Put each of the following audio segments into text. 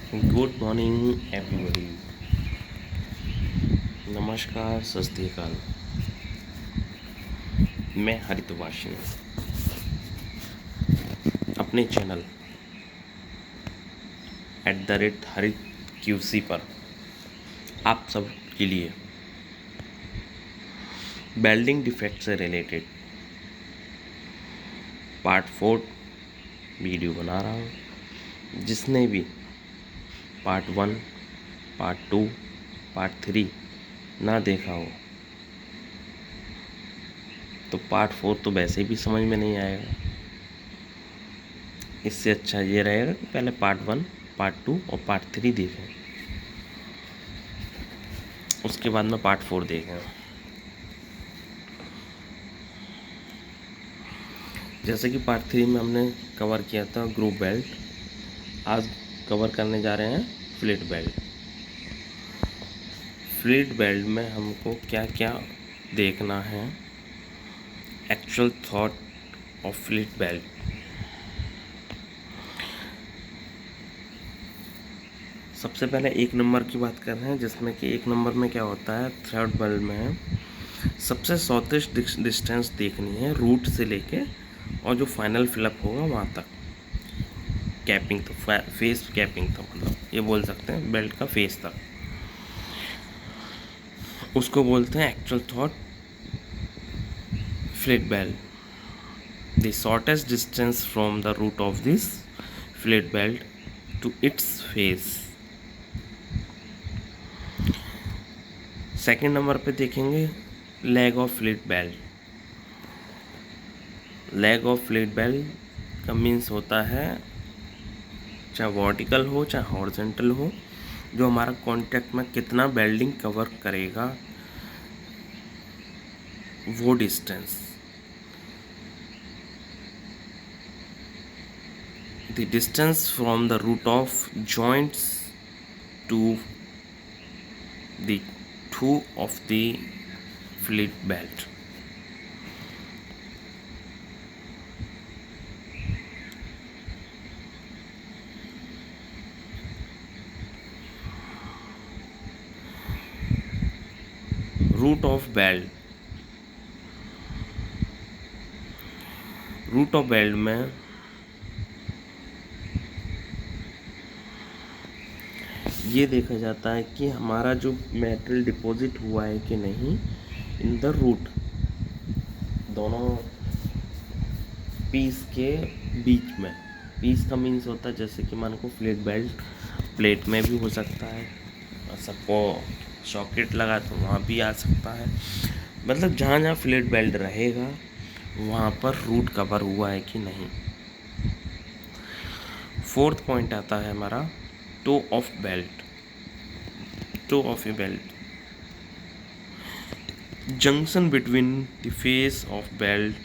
Good morning everybody. नमस्कार, सत श्री अकाल। मैं हरितवासिनी अपने चैनल @हरित QC पर आप सब के लिए वेल्डिंग डिफेक्ट से रिलेटेड पार्ट 4 वीडियो बना रहा हूँ। जिसने भी पार्ट 1, पार्ट 2, पार्ट 3 ना देखा हो तो पार्ट 4 तो वैसे भी समझ में नहीं आएगा। इससे अच्छा ये रहेगा कि पहले पार्ट 1, पार्ट 2 और पार्ट 3 देखें, उसके बाद में पार्ट 4 देखें। जैसे कि पार्ट 3 में हमने कवर किया था ग्रुप बेल्ट, आज कवर करने जा रहे हैं फ्लिट बेल्ट। फ्लिट बेल्ट में हमको क्या क्या देखना है, actual thought of fillet belt. सबसे पहले 1 नंबर की बात कर रहे हैं, जिसमें कि 1 नंबर में क्या होता है, थ्रेड बेल्ट में सबसे शॉर्टेस्ट डिस्टेंस देखनी है रूट से लेके और जो फाइनल फिलअप होगा वहाँ तक। कैपिंग तो फेस कैपिंग तो मतलब ये बोल सकते हैं बेल्ट का फेस तक, उसको बोलते हैं एक्चुअल थॉट fillet weld. The shortest distance from the root of this fillet weld to its face. Second number पे देखेंगे leg of fillet weld. Leg of fillet weld का मीन्स होता है चाहे वर्टिकल हो चाहे हॉरिजॉन्टल हो, जो हमारा कॉन्टैक्ट में कितना वेल्डिंग कवर करेगा वो distance. The distance from the root of joints to the toe of the fillet weld. Root of weld, root of weld में ये देखा जाता है कि हमारा जो मेटेरियल डिपॉजिट हुआ है कि नहीं इन द रूट, दोनों पीस के बीच में। पीस का मीन्स होता है जैसे कि मान को फ्लिट बेल्ट प्लेट में भी हो सकता है, और सबको सॉकेट लगा तो वहाँ भी आ सकता है। मतलब जहाँ जहाँ फ्लिट बेल्ट रहेगा वहाँ पर रूट कवर हुआ है कि नहीं। फोर्थ पॉइंट आता है हमारा toe of weld. Toe of a weld, junction between the face of belt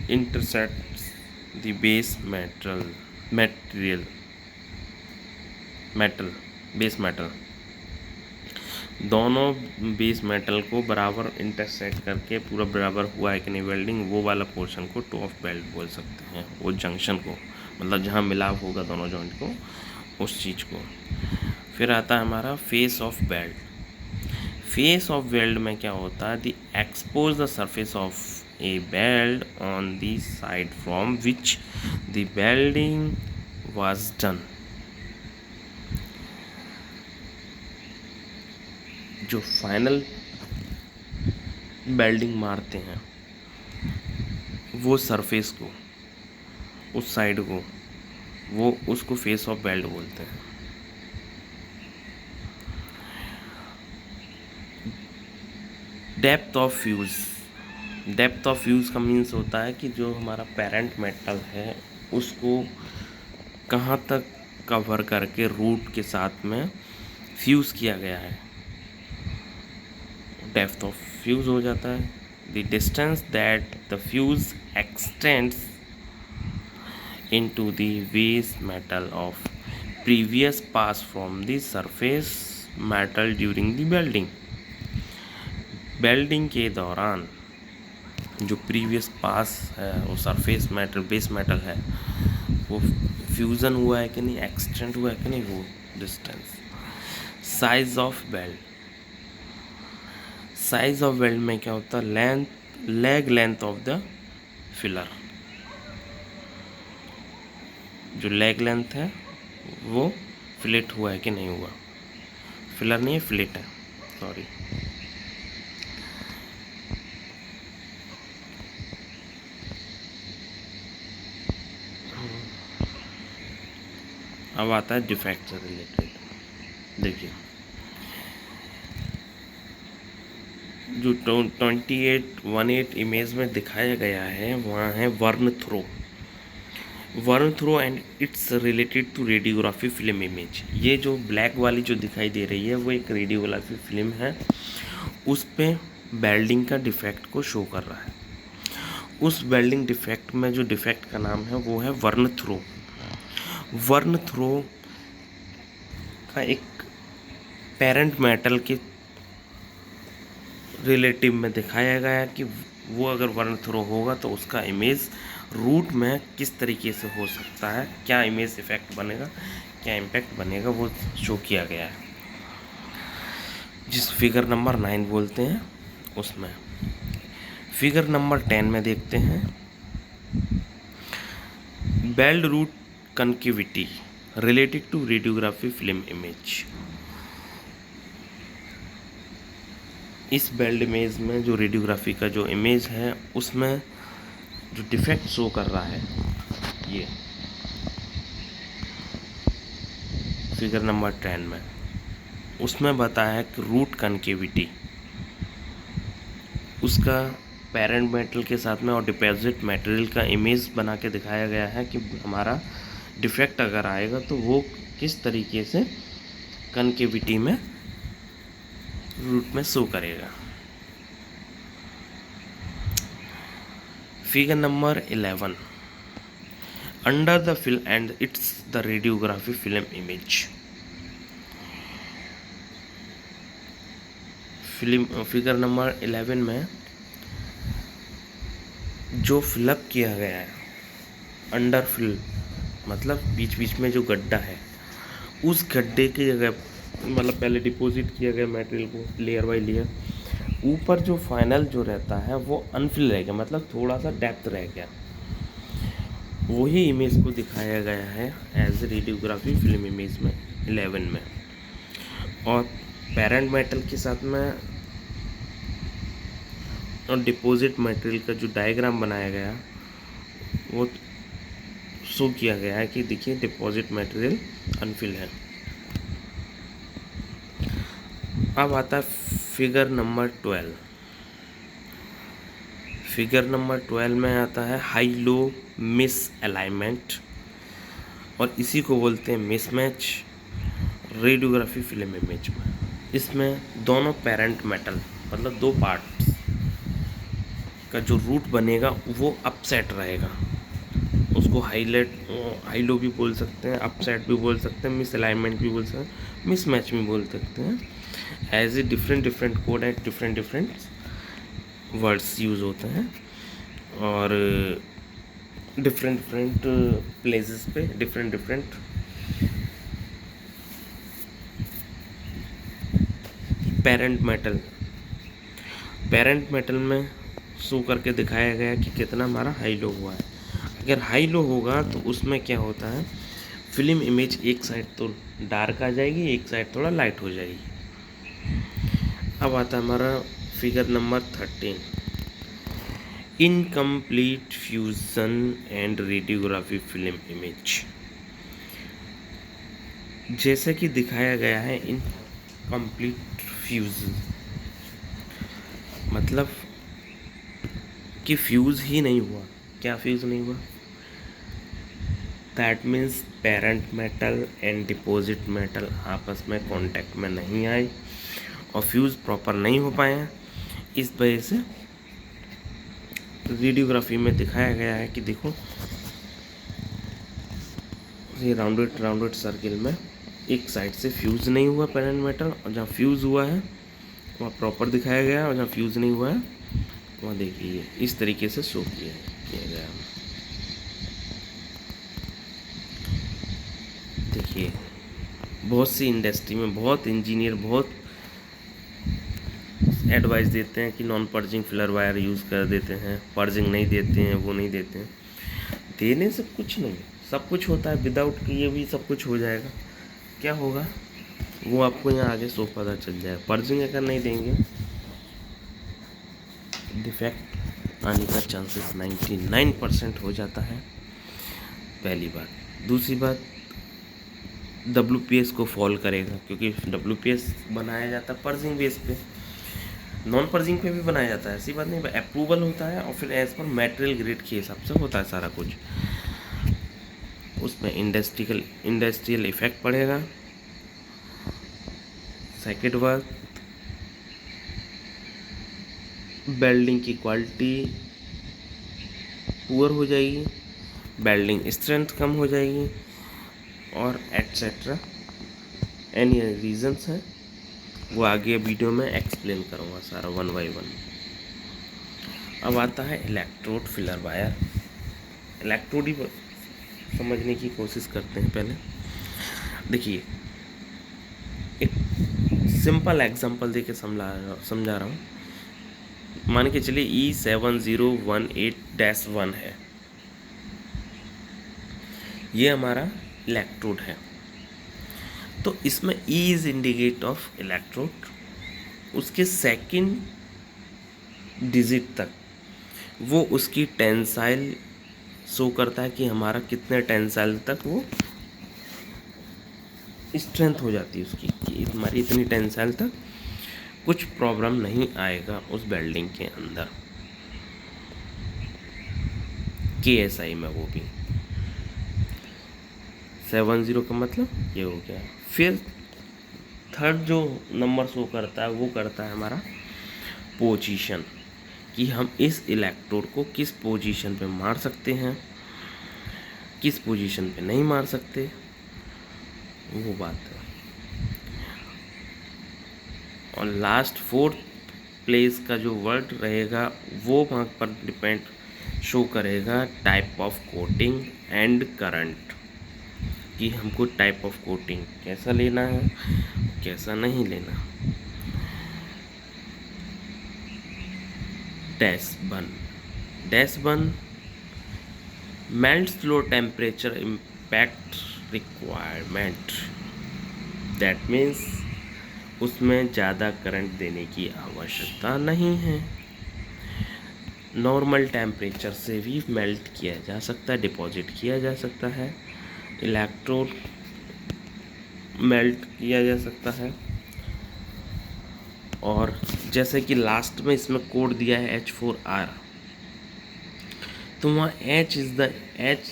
intersects the base base metal। दोनों बेस मेटल को बराबर इंटरसेक्ट करके पूरा बराबर हुआ है कि नहीं वेल्डिंग, वो वाला पोर्शन को टो ऑफ बेल्ट बोल सकते हैं। वो जंक्शन को मतलब जहाँ मिलाव होगा दोनों जॉइंट को, उस चीज़ को। फिर आता है हमारा face of belt. Face of weld में क्या होता है, the expose the surface of a belt on the side from which the welding was done. जो फाइनल वेल्डिंग मारते हैं वो सरफेस को, उस साइड को, वो उसको फेस ऑफ बेल्ट बोलते हैं। Depth of fuse, depth of fuse का मीन्स होता है कि जो हमारा पेरेंट मेटल है उसको कहाँ तक कवर करके रूट के साथ में फ्यूज़ किया गया है, डेप्थ ऑफ फ्यूज़ हो जाता है। The distance that the fuse x tends into the base metal of previous pass from the surface metal during the welding। Welding के दौरान जो प्रीवियस पास है वो सरफेस मेटल बेस मेटल है वो फ्यूज़न हुआ है कि नहीं, एक्सटेंड हुआ है कि नहीं, वो distance. Size of weld, size of weld में क्या होता है, length, leg length of the filler, जो लेग लेंथ है वो फिलेट हुआ है कि नहीं हुआ, फिलर नहीं है फिलेट है, सॉरी। अब आता है डिफेक्ट से रिलेटेड। देखिए जो 2818 इमेज में दिखाया गया है वहाँ है burn through, burn through and it's related to radiography film image. ये जो ब्लैक वाली जो दिखाई दे रही है वो एक रेडियोग्राफी फिल्म है, उस पे वेल्डिंग का डिफेक्ट को शो कर रहा है। उस वेल्डिंग डिफेक्ट में जो डिफेक्ट का नाम है वो है वर्न थ्रो। वर्न थ्रो का एक पेरेंट मेटल के रिलेटिव में दिखाया गया कि वो अगर वर्न थ्रो होगा तो उसका इमेज रूट में किस तरीके से हो सकता है, क्या इमेज इफेक्ट बनेगा, क्या इम्पैक्ट बनेगा, वो शो किया गया है, जिस फिगर नंबर 9 बोलते हैं उसमें। फिगर नंबर 10 में देखते हैं बेल्ड root concavity related to radiography film image. इस बेल्ड इमेज में जो रेडियोग्राफी का जो इमेज है उसमें जो डिफेक्ट शो कर रहा है, ये फिगर नंबर 10 में, उसमें बताया है कि रूट कनकेविटी उसका पेरेंट मेटल के साथ में और डिपॉजिट मटेरियल का इमेज बना के दिखाया गया है कि हमारा डिफेक्ट अगर आएगा तो वो किस तरीके से कनकेविटी में रूट में शो करेगा। Figure number 11 under the film and it's the radiography film image. Film figure number 11 में जो फिलअप किया गया है, अंडर फिल मतलब बीच बीच में जो गड्ढा है, उस गड्ढे की जगह मतलब पहले डिपॉजिट किया गया मटेरियल को लेयर बाय लेयर, ऊपर जो फाइनल जो रहता है वो अनफिल रह गया, मतलब थोड़ा सा डेप्थ रह गया। वही इमेज को दिखाया गया है एज रेडियोग्राफी फिल्म इमेज में 11 में। और पेरेंट मेटल के साथ में और डिपॉजिट मटेरियल का जो डायग्राम बनाया गया वो शो किया गया है कि देखिए डिपॉजिट मटेरियल अनफिल है। अब आता है फिगर नंबर 12। फिगर नंबर 12 में आता है हाई लो मिस अलाइनमेंट, और इसी को बोलते हैं मिसमैच रेडियोग्राफी फिल्म इमेज में। इसमें दोनों पेरेंट मेटल मतलब दो पार्ट्स का जो रूट बनेगा वो अपसेट रहेगा, उसको हाई लो भी बोल सकते हैं, अपसेट भी बोल सकते हैं, मिस अलाइनमेंट भी बोल सकते हैं, मिसमैच भी बोल सकते हैं। As a different code at different words use होते हैं और डिफरेंट प्लेसेस पे डिफरेंट पेरेंट मेटल में शो करके दिखाया गया कि कितना हमारा हाई लो हुआ है। अगर हाई लो होगा तो उसमें क्या होता है, फिल्म इमेज एक साइड तो डार्क आ जाएगी, एक साइड थोड़ा लाइट हो जाएगी। अब आता है हमारा figure number 13 incomplete fusion and radiography film image. जैसे कि दिखाया गया है इनकम्प्लीट फ्यूजन मतलब कि फ्यूज़ ही नहीं हुआ। क्या फ्यूज़ नहीं हुआ? That means parent metal and deposit metal आपस में कांटेक्ट में नहीं आए और फ्यूज़ प्रॉपर नहीं हो पाए। इस वजह से रेडियोग्राफी में दिखाया गया है कि देखो ये राउंडेड सर्किल में एक साइड से फ्यूज़ नहीं हुआ पेरेंट मेटल, और जहाँ फ्यूज़ हुआ है वहाँ प्रॉपर दिखाया गया, और जहाँ फ्यूज़ नहीं हुआ है वहाँ देखिए इस तरीके से शो किया गया। देखिए बहुत सी इंडस्ट्री में बहुत इंजीनियर बहुत एडवाइस देते हैं कि non purging filler wire use कर देते हैं, पर्जिंग नहीं देते हैं, वो नहीं देते हैं। देने से कुछ नहीं, सब कुछ होता है, विदाउट कि ये भी सब कुछ हो जाएगा। क्या होगा वो आपको यहाँ आगे सो पता चल जाएगा। पर्जिंग अगर नहीं देंगे डिफेक्ट आने का चांसेस 99% हो जाता है, पहली बात। दूसरी बात, WPS को फॉल करेगा, क्योंकि WPS बनाया जाता है पर्जिंग बेस पे, नॉन पर्जिंग पे भी बनाया जाता है, ऐसी बात नहीं। अप्रूवल होता है और फिर एज पर मटेरियल ग्रेड के हिसाब से होता है सारा कुछ। उसमें इंडस्ट्रियल इफेक्ट पड़ेगा। सेकेंड बात, वेल्डिंग की क्वालिटी पुअर हो जाएगी, वेल्डिंग स्ट्रेंथ कम हो जाएगी, और एटसेट्रा एनी रीजंस हैं, वो आगे वीडियो में एक्सप्लेन करूँगा सारा 1 बाय 1। अब आता है इलेक्ट्रोड फिलर वायर। इलेक्ट्रोड ही समझने की कोशिश करते हैं। पहले देखिए, एक सिंपल एग्जांपल देके समझा रहा हूँ। मान के चलिए E7018-1 है, ये हमारा इलेक्ट्रोड है। तो इसमें E is indicate of electrode, उसके सेकंड डिजिट तक वो उसकी टेंसाइल शो करता है कि हमारा कितने टेंसाइल तक वो स्ट्रेंथ हो जाती है उसकी, कि हमारी इतनी टेंसाइल तक कुछ प्रॉब्लम नहीं आएगा उस वेल्डिंग के अंदर, KSI में। वो भी 70 का मतलब ये हो गया। फिर थर्ड जो नंबर शो करता है वो करता है हमारा पोजीशन, कि हम इस इलेक्ट्रोड को किस पोजीशन पे मार सकते हैं, किस पोजीशन पे नहीं मार सकते, वो बात है। और लास्ट 4th प्लेस का जो वर्ड रहेगा वो वहाँ पर डिपेंड शो करेगा type of coating and current, कि हमको टाइप ऑफ कोटिंग कैसा लेना है, कैसा नहीं लेना। Dash one melts low temperature impact requirement, that means उसमें ज़्यादा करंट देने की आवश्यकता नहीं है, नॉर्मल टेम्परेचर से भी मेल्ट किया जा सकता है, डिपॉजिट किया जा सकता है, इलेक्ट्रोड मेल्ट किया जा सकता है। और जैसे कि लास्ट में इसमें कोड दिया है H4R, तो वहाँ H is the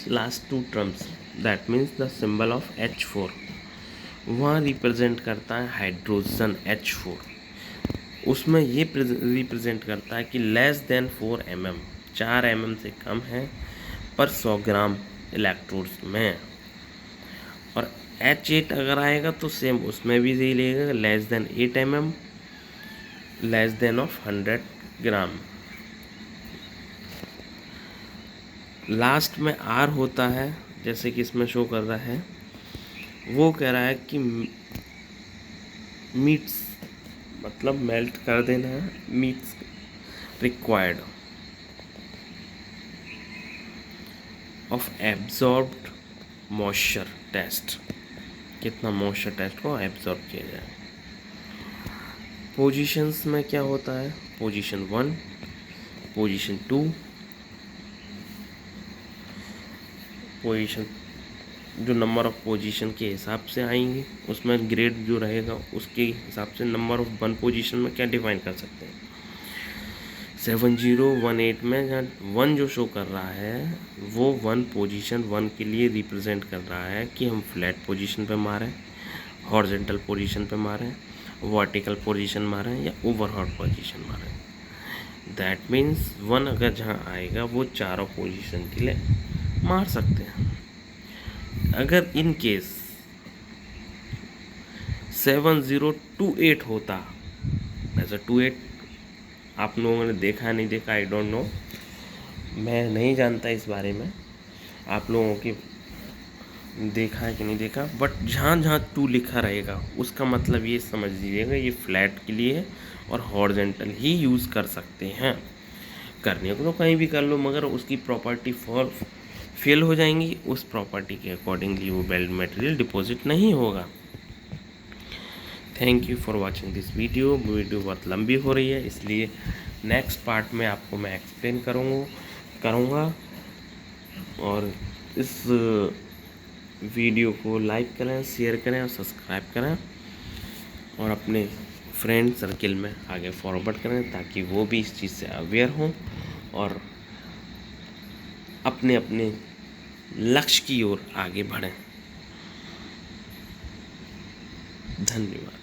last 2 terms, that means the symbol of H4 वहाँ रिप्रेजेंट करता है हाइड्रोजन H4, उसमें ये रिप्रेजेंट करता है कि लेस देन 4 mm, 4 mm से कम है पर 100 ग्राम इलेक्ट्रोड्स में। और H8 अगर आएगा तो सेम उसमें भी यही लेगा, less than 8 mm, less than of 100 gram. Last में R होता है, जैसे कि इसमें शो कर रहा है, वो कह रहा है कि मीट्स मतलब मेल्ट कर देना है, meets required of absorbed moisture test, कितना मॉइस्चर टेस्ट को एब्जॉर्ब किया जाए। पोजीशंस में क्या होता है, पोजीशन 1, पोजीशन 2, पोजीशन जो नंबर ऑफ पोजीशन के हिसाब से आएंगे, उसमें ग्रेड जो रहेगा उसके हिसाब से नंबर ऑफ 1 पोजीशन में क्या डिफाइन कर सकते हैं। 7018 में जहाँ 1 जो शो कर रहा है वो 1 पोजीशन 1 के लिए रिप्रेजेंट कर रहा है कि हम फ्लैट पोजीशन पे मारें, हॉरिजॉन्टल पोजीशन पे मारें, वर्टिकल पोजीशन मारें या ओवरहॉट पोजीशन मारें। दैट मीन्स 1 अगर जहाँ आएगा वो चारों पोजीशन के लिए मार सकते हैं। अगर इन केस 7028 होता, ऐसा 28 आप लोगों ने देखा नहीं देखा, आई डोंट नो, मैं नहीं जानता इस बारे में, आप लोगों की देखा है कि नहीं देखा, बट जहाँ जहाँ 2 लिखा रहेगा उसका मतलब ये समझ लीजिएगा ये फ्लैट के लिए है और हॉरिजॉन्टल ही यूज़ कर सकते हैं। करने को तो कहीं भी कर लो, मगर उसकी प्रॉपर्टी फेल हो जाएंगी, उस प्रॉपर्टी के अकॉर्डिंगली वो वेल्ड मटेरियल डिपॉजिट नहीं होगा। Thank you for watching this video बहुत लंबी हो रही है, इसलिए नेक्स्ट पार्ट में आपको मैं एक्सप्लेन करूँगा। और इस वीडियो को लाइक करें, शेयर करें और सब्सक्राइब करें और अपने फ्रेंड सर्किल में आगे फॉरवर्ड करें ताकि वो भी इस चीज़ से अवेयर हों और अपने अपने लक्ष्य की ओर आगे बढ़ें। धन्यवाद।